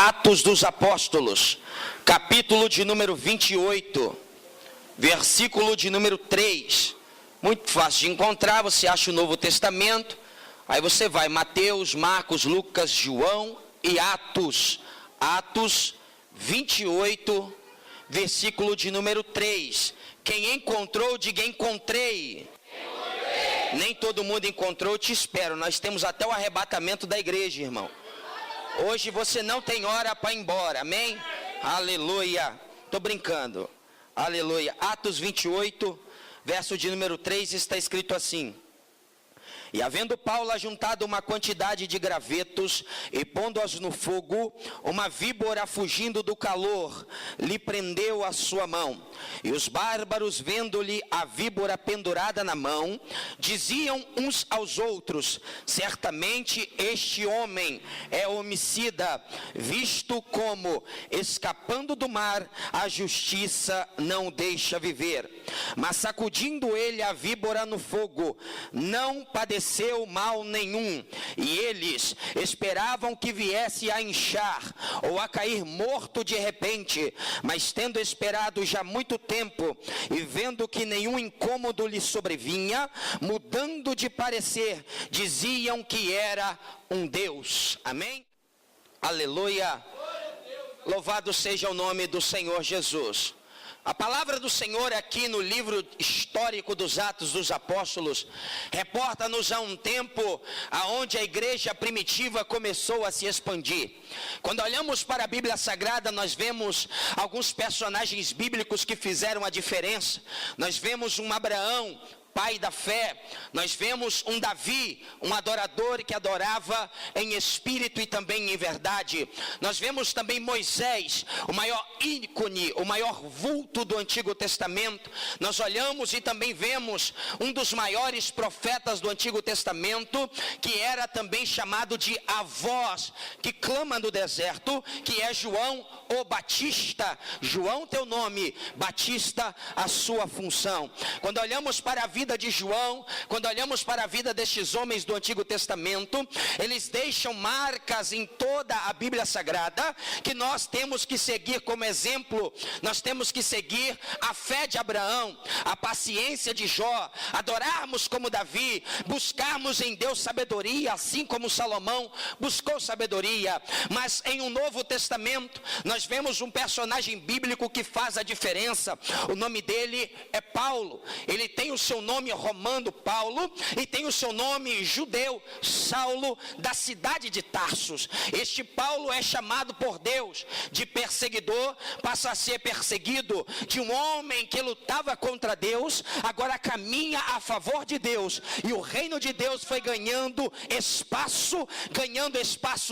Atos dos Apóstolos, capítulo de número 28, versículo de número 3. Muito fácil de encontrar, você acha o Novo Testamento, aí você vai Mateus, Marcos, Lucas, João e Atos. Atos 28, versículo de número 3. Quem encontrou, diga encontrei. Nem todo mundo encontrou, eu te espero. Nós temos até o arrebatamento da igreja, irmão. Hoje você não tem hora para ir embora, amém? Aleluia. Estou brincando. Aleluia. Atos 28, verso de número 3, está escrito assim: E havendo Paulo ajuntado uma quantidade de gravetos, e pondo-as no fogo, uma víbora fugindo do calor, lhe prendeu a sua mão. E os bárbaros, vendo-lhe a víbora pendurada na mão, diziam uns aos outros: certamente este homem é homicida, visto como, escapando do mar, a justiça não o deixa viver. Mas sacudindo ele a víbora no fogo, não padeceu mal nenhum, e eles esperavam que viesse a inchar ou a cair morto de repente. Mas tendo esperado já muito tempo e vendo que nenhum incômodo lhe sobrevinha, mudando de parecer, diziam que era um Deus. Amém? Aleluia. Louvado seja o nome do Senhor Jesus. A palavra do Senhor aqui no livro histórico dos Atos dos Apóstolos reporta-nos a um tempo onde a igreja primitiva começou a se expandir. Quando olhamos para a Bíblia Sagrada, nós vemos alguns personagens bíblicos que fizeram a diferença. Nós vemos um Abraão, pai da fé. Nós vemos um Davi, um adorador que adorava em espírito e também em verdade. Nós vemos também Moisés, o maior ícone, o maior vulto do Antigo Testamento. Nós olhamos e também vemos um dos maiores profetas do Antigo Testamento, que era também chamado de a voz que clama no deserto, que é João o Batista. João teu nome, Batista a sua função. Quando olhamos para a vida de João, quando olhamos para a vida destes homens do Antigo Testamento, eles deixam marcas em toda a Bíblia Sagrada, que nós temos que seguir como exemplo. Nós temos que seguir a fé de Abraão, a paciência de Jó, adorarmos como Davi, buscarmos em Deus sabedoria, assim como Salomão buscou sabedoria. Mas em um Novo Testamento, nós vemos um personagem bíblico que faz a diferença. O nome dele é Paulo. Ele tem o seu nome romano Paulo e tem o seu nome judeu Saulo, da cidade de Tarsos. Este Paulo é chamado por Deus de perseguidor, passa a ser perseguido, de um homem que lutava contra Deus, agora caminha a favor de Deus, e o reino de Deus foi ganhando espaço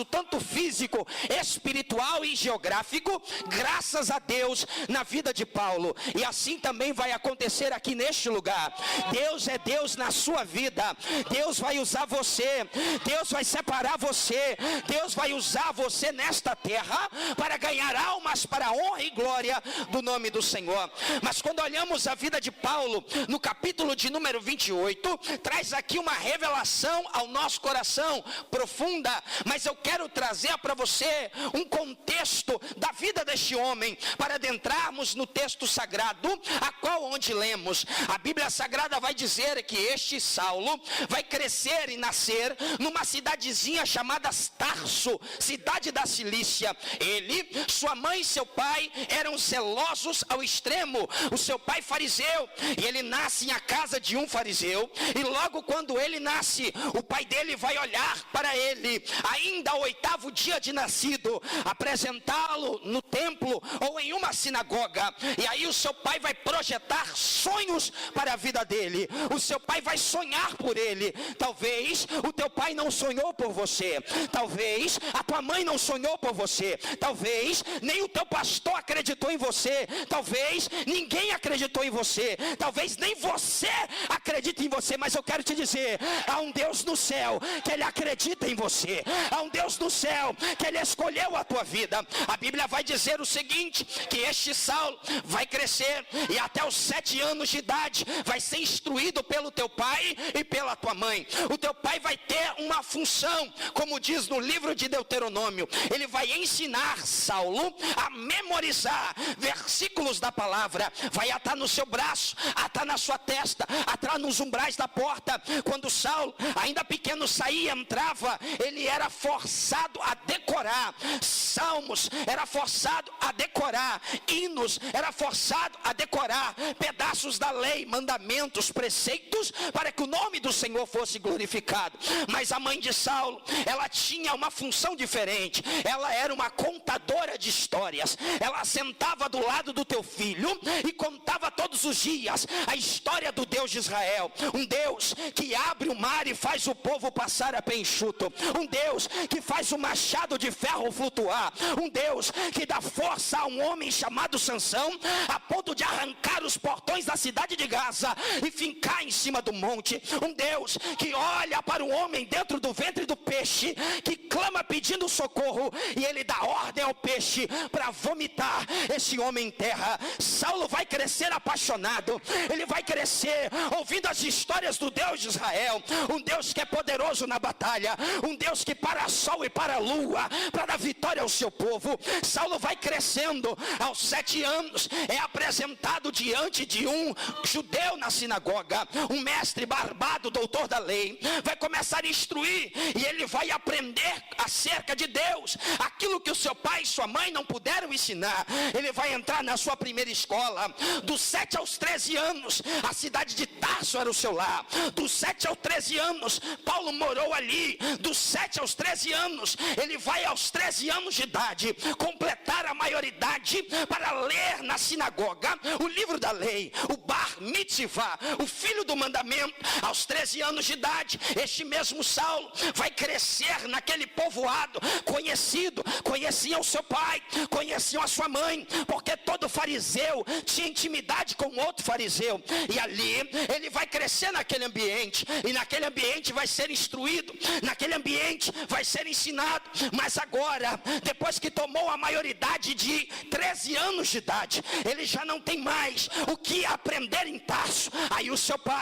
tanto físico, espiritual e geográfico, graças a Deus na vida de Paulo. E assim também vai acontecer aqui neste lugar. Deus é Deus na sua vida. Deus vai usar você, Deus vai separar você, Deus vai usar você nesta terra para ganhar almas para a honra e glória do nome do Senhor. Mas quando olhamos a vida de Paulo no capítulo de número 28, traz aqui uma revelação ao nosso coração profunda. Mas eu quero trazer para você um contexto da vida deste homem, para adentrarmos no texto sagrado, a qual onde lemos. A Bíblia Sagrada vai dizer que este Saulo vai crescer e nascer numa cidadezinha chamada Tarso, cidade da Cilícia. Ele, sua mãe e seu pai eram zelosos ao extremo. O seu pai fariseu, e ele nasce em a casa de um fariseu, e logo quando ele nasce, o pai dele vai olhar para ele, ainda ao 8º dia de nascido, apresentá-lo no templo ou em uma sinagoga. E aí o seu pai vai projetar sonhos para a vida dele. O seu pai vai sonhar por ele. Talvez o teu pai não sonhou por você, talvez a tua mãe não sonhou por você, talvez nem o teu pastor acreditou em você, talvez ninguém acreditou em você, talvez nem você acredita em você. Mas eu quero te dizer, há um Deus no céu que ele acredita em você, há um Deus no céu que ele escolheu a tua vida. A Bíblia Bíblia vai dizer o seguinte, que este Saulo vai crescer e até os 7 anos de idade vai ser instruído pelo teu pai e pela tua mãe. O teu pai vai ter uma função, como diz no livro de Deuteronômio, ele vai ensinar Saulo a memorizar versículos da palavra, vai atar no seu braço, atar na sua testa, atar nos umbrais da porta. Quando Saulo, ainda pequeno, saía, entrava, ele era forçado a decorar salmos, era forçado a decorar hinos, era forçado a decorar pedaços da lei, mandamentos, preceitos, para que o nome do Senhor fosse glorificado. Mas a mãe de Saulo, ela tinha uma função diferente, ela era uma contadora de histórias. Ela sentava do lado do teu filho e contava todos os dias a história do Deus de Israel, um Deus que abre o mar e faz o povo passar a pé enxuto, um Deus que faz o machado de ferro flutuar, um Deus que dá força a um homem chamado Sansão, a ponto de arrancar os portões da cidade de Gaza e fincar em cima do monte, um Deus que olha para o homem dentro do ventre do peixe, que clama pedindo socorro, e ele dá ordem ao peixe para vomitar esse homem em terra. Saulo vai crescer apaixonado, ele vai crescer ouvindo as histórias do Deus de Israel, um Deus que é poderoso na batalha, um Deus que para sol e para lua, para dar vitória ao seu povo. Saulo vai crescendo, aos 7 anos é apresentado diante de um judeu na sinagoga, um mestre barbado, doutor da lei, vai começar a instruir, e ele vai aprender acerca de Deus, aquilo que o seu pai e sua mãe não puderam ensinar. Ele vai entrar na sua primeira escola, dos 7 aos 13 anos, a cidade de Tarso era o seu lar, dos 7 aos 13 anos, Paulo morou ali, dos 7 aos 13 anos, ele vai aos 13 anos de idade, completar a maioridade para ler na sinagoga o livro da lei, o Bar Mitzvah, o filho do mandamento. Aos 13 anos de idade, este mesmo Saulo vai crescer naquele povoado conhecido, conheciam o seu pai, conheciam a sua mãe, porque todo fariseu tinha intimidade com outro fariseu, e ali ele vai crescer naquele ambiente, e naquele ambiente vai ser instruído, naquele ambiente vai ser ensinado. Mas agora, depois que tomou a maioridade de 13 anos de idade, ele já não tem mais o que aprender em Tarso. Aí o seu pai